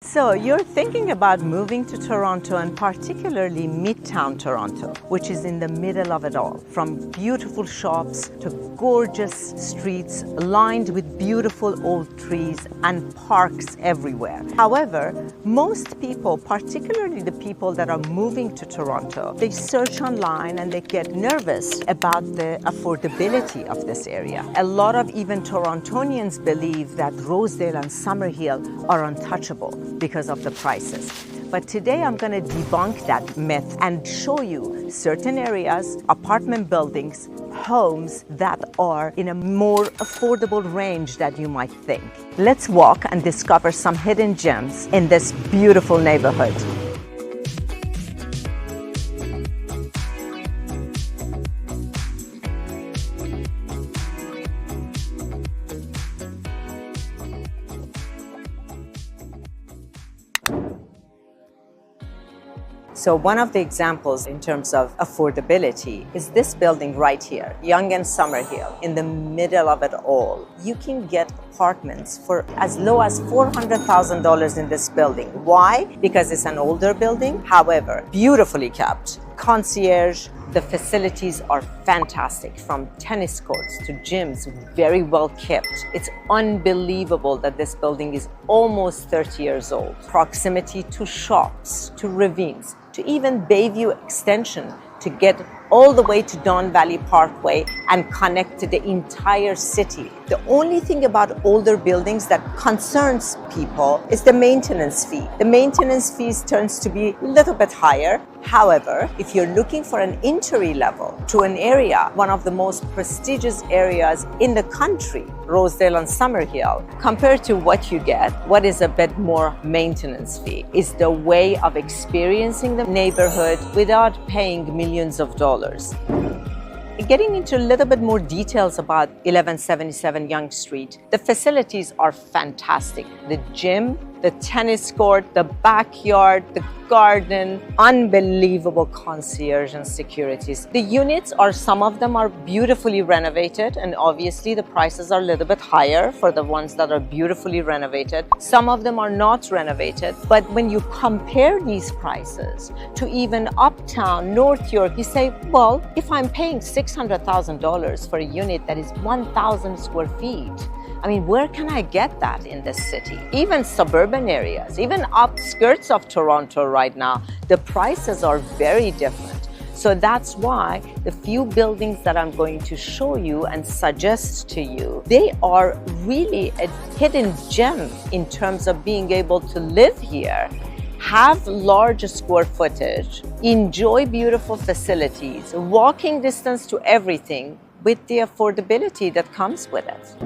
So you're thinking about moving to Toronto, and particularly Midtown Toronto, which is in the middle of it all, from beautiful shops to gorgeous streets lined with beautiful old trees and parks everywhere. However, most people, particularly the people that are moving to Toronto, they search online and they get nervous about the affordability of this area. A lot of even Torontonians believe that Rosedale and Summerhill are untouchable because of the prices. But today I'm going to debunk that myth and show you certain areas, apartment buildings, homes that are in a more affordable range than you might think. Let's walk and discover some hidden gems in this beautiful neighborhood. So one of the examples in terms of affordability is this building right here, Yonge and Summerhill, in the middle of it all. You can get apartments for as low as $400,000 in this building. Why? Because it's an older building, however, beautifully kept. Concierge, the facilities are fantastic, from tennis courts to gyms, very well kept. It's unbelievable that this building is almost 30 years old. Proximity to shops, to ravines, to even Bayview Extension, to get all the way to Don Valley Parkway and connect to the entire city. The only thing about older buildings that concerns people is the maintenance fee. The maintenance fees turns to be a little bit higher. However, if you're looking for an entry level to an area, one of the most prestigious areas in the country, Rosedale and Summerhill, compared to what you get, what is a bit more maintenance fee is the way of experiencing the neighborhood without paying millions of dollars. Getting into a little bit more details about 1177 Yonge Street, the facilities are fantastic. The gym, the tennis court, the backyard, the garden, unbelievable concierge and securities. The units are, some of them are beautifully renovated, and obviously the prices are a little bit higher for the ones that are beautifully renovated. Some of them are not renovated, but when you compare these prices to even Uptown, North York, you say, well, if I'm paying $600,000 for a unit that is 1,000 square feet, I mean, where can I get that in this city? Even suburban areas, even outskirts of Toronto right now, the prices are very different. So that's why the few buildings that I'm going to show you and suggest to you, they are really a hidden gem in terms of being able to live here, have large square footage, enjoy beautiful facilities, walking distance to everything with the affordability that comes with it.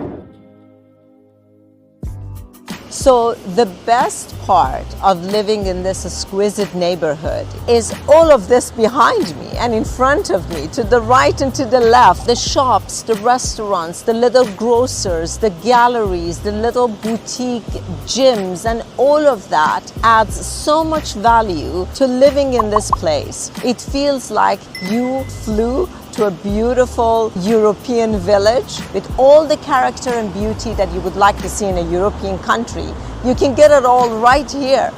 So the best part of living in this exquisite neighborhood is all of this behind me and in front of me, to the right and to the left. The shops, the restaurants, the little grocers, the galleries, the little boutique gyms, and all of that adds so much value to living in this place. It feels like you flew to a beautiful European village with all the character and beauty that you would like to see in a European country. You can get it all right here.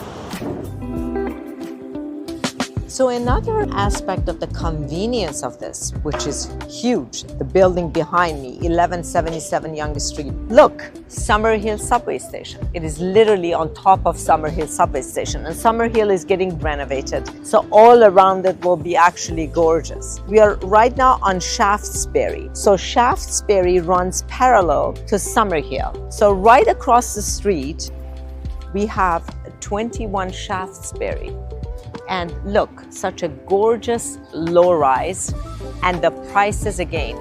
So another aspect of the convenience of this, which is huge, the building behind me, 1177 Yonge Street. Look, Summerhill subway station. It is literally on top of Summerhill subway station, and Summerhill is getting renovated. So all around it will be actually gorgeous. We are right now on Shaftesbury. So Shaftesbury runs parallel to Summerhill. So right across the street, we have 21 Shaftesbury. And look, such a gorgeous low-rise, and the prices again,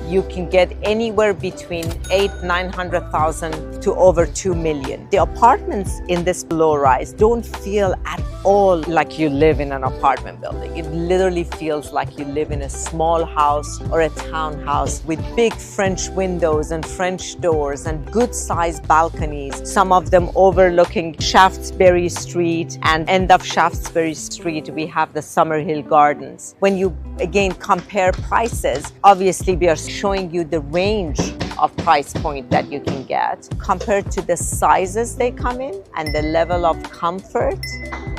you can get anywhere between $800,000–900,000 to over $2 million. The apartments in this low-rise don't feel at all like you live in an apartment building. It literally feels like you live in a small house or a townhouse with big French windows and French doors and good-sized balconies, some of them overlooking Shaftesbury Street, and end of Shaftesbury Street we have the Summerhill Gardens. When you again compare prices, obviously we are showing you the range of price point that you can get. Compared to the sizes they come in and the level of comfort,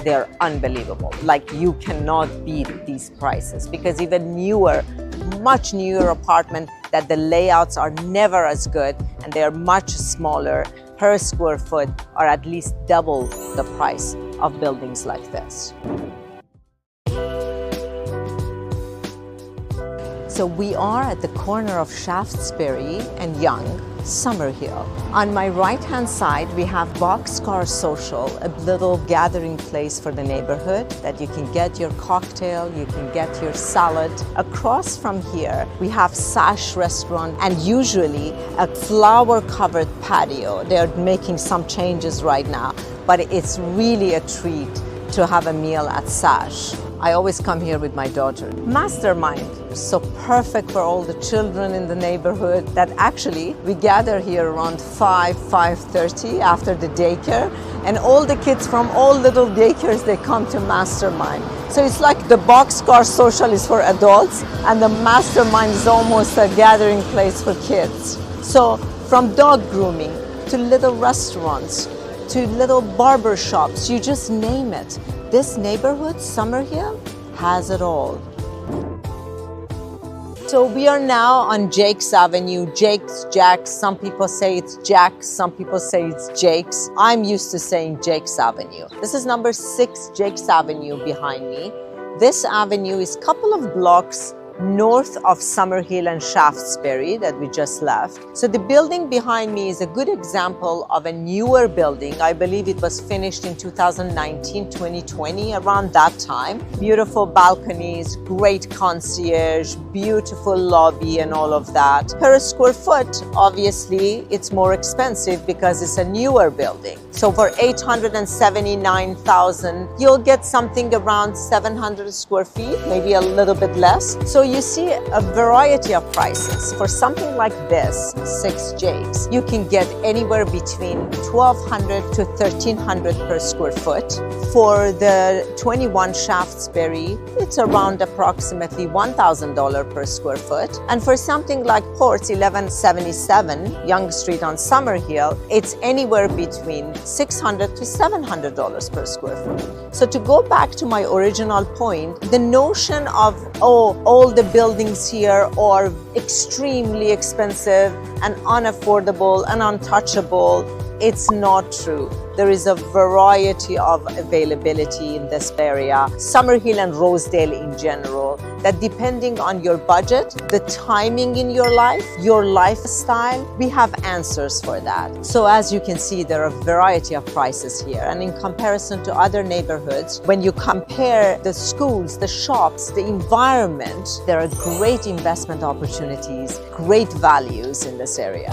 they're unbelievable. Like, you cannot beat these prices, because even newer, much newer apartment that the layouts are never as good and they're much smaller per square foot are at least double the price of buildings like this. So we are at the corner of Shaftesbury and Yonge, Summerhill. On my right-hand side, we have Boxcar Social, a little gathering place for the neighborhood that you can get your cocktail, you can get your salad. Across from here, we have Sash Restaurant and usually a flower-covered patio. They're making some changes right now, but it's really a treat to have a meal at Sash. I always come here with my daughter. Mastermind, so perfect for all the children in the neighborhood that actually we gather here around 5:30 after the daycare, and all the kids from all little daycares, they come to Mastermind. So it's like the Boxcar Social is for adults and the Mastermind is almost a gathering place for kids. So from dog grooming to little restaurants to little barber shops, you just name it. This neighborhood, Summerhill, has it all. So we are now on Jake's Avenue. Jack's, some people say it's Jack's, some people say it's Jake's. I'm used to saying Jake's Avenue. This is number 6 Jake's Avenue behind me. This avenue is a couple of blocks north of Summerhill and Shaftesbury that we just left. So the building behind me is a good example of a newer building. I believe it was finished in 2019, 2020, around that time. Beautiful balconies, great concierge, beautiful lobby and all of that. Per square foot, obviously, it's more expensive because it's a newer building. So for $879,000, you'll get something around 700 square feet, maybe a little bit less. So you see a variety of prices. For something like this, 6 Jakes, you can get anywhere between $1,200 to $1,300 per square foot. For the 21 Shaftesbury, it's around approximately $1,000 per square foot. And for something like Port's 1177 Yonge Street on Summerhill, it's anywhere between $600 to $700 per square foot. So to go back to my original point, the notion of, oh, all the buildings here are extremely expensive and unaffordable and untouchable, it's not true. There is a variety of availability in this area, Summerhill and Rosedale in general, that depending on your budget, the timing in your life, your lifestyle, we have answers for that. So as you can see, there are a variety of prices here. And in comparison to other neighborhoods, when you compare the schools, the shops, the environment, there are great investment opportunities, great values in this area.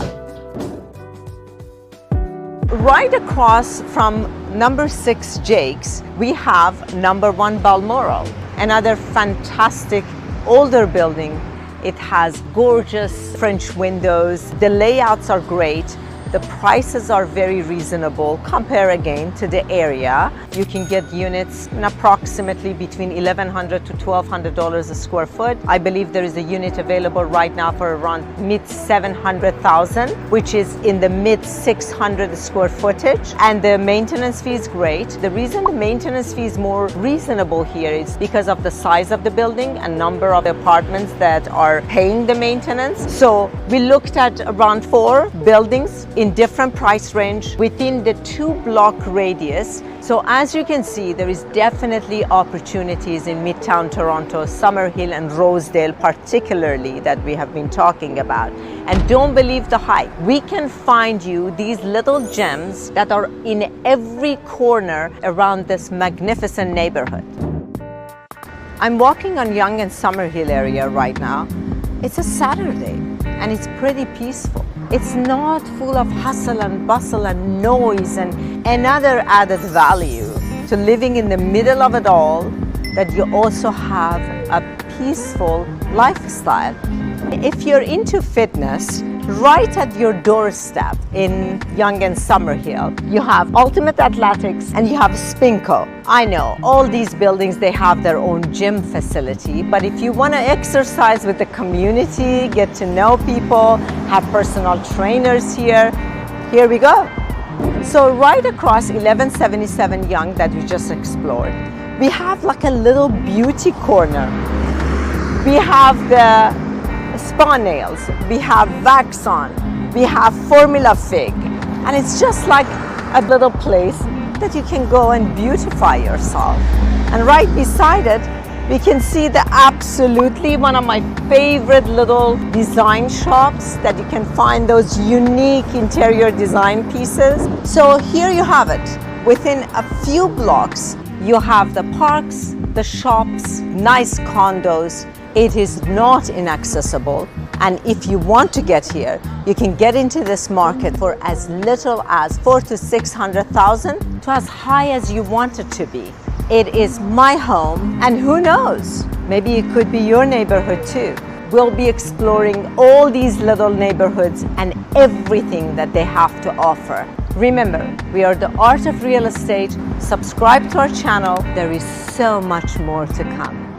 Right across from number 6 Jake's, we have number 1 Balmoral, another fantastic older building. It has gorgeous French windows. The layouts are great. The prices are very reasonable. Compare again to the area. You can get units in approximately between $1,100 to $1,200 a square foot. I believe there is a unit available right now for around mid-700,000, which is in the mid-600 square footage. And the maintenance fee is great. The reason the maintenance fee is more reasonable here is because of the size of the building and number of apartments that are paying the maintenance. So we looked at around 4 buildings in different price range within the 2-block radius. So as you can see, there is definitely opportunities in Midtown Toronto, Summerhill and Rosedale particularly that we have been talking about. And don't believe the hype. We can find you these little gems that are in every corner around this magnificent neighborhood. I'm walking on Yonge and Summerhill area right now. It's a Saturday and it's pretty peaceful. It's not full of hustle and bustle and noise, and another added value to living in the middle of it all, that you also have a peaceful lifestyle. If you're into fitness, Right at your doorstep in Yonge and Summerhill, you have Ultimate Athletics and you have Spinco. I know all these buildings, they have their own gym facility, but if you want to exercise with the community, get to know people, have personal trainers here we go. So right across 1177 Yonge that we just explored, we have like a little beauty corner. We have the spa nails, we have wax on, we have Formula Fig, and it's just like a little place that you can go and beautify yourself. And right beside it, we can see the absolutely one of my favorite little design shops that you can find those unique interior design pieces. So here you have it. Within a few blocks, you have the parks, the shops, nice condos. It is not inaccessible, and if you want to get here, you can get into this market for as little as 400,000 to 600,000 to as high as you want it to be. It is my home, and who knows, maybe it could be your neighborhood too. We'll be exploring all these little neighborhoods and everything that they have to offer. Remember, we are the Art of Real Estate. Subscribe to our channel. There is so much more to come.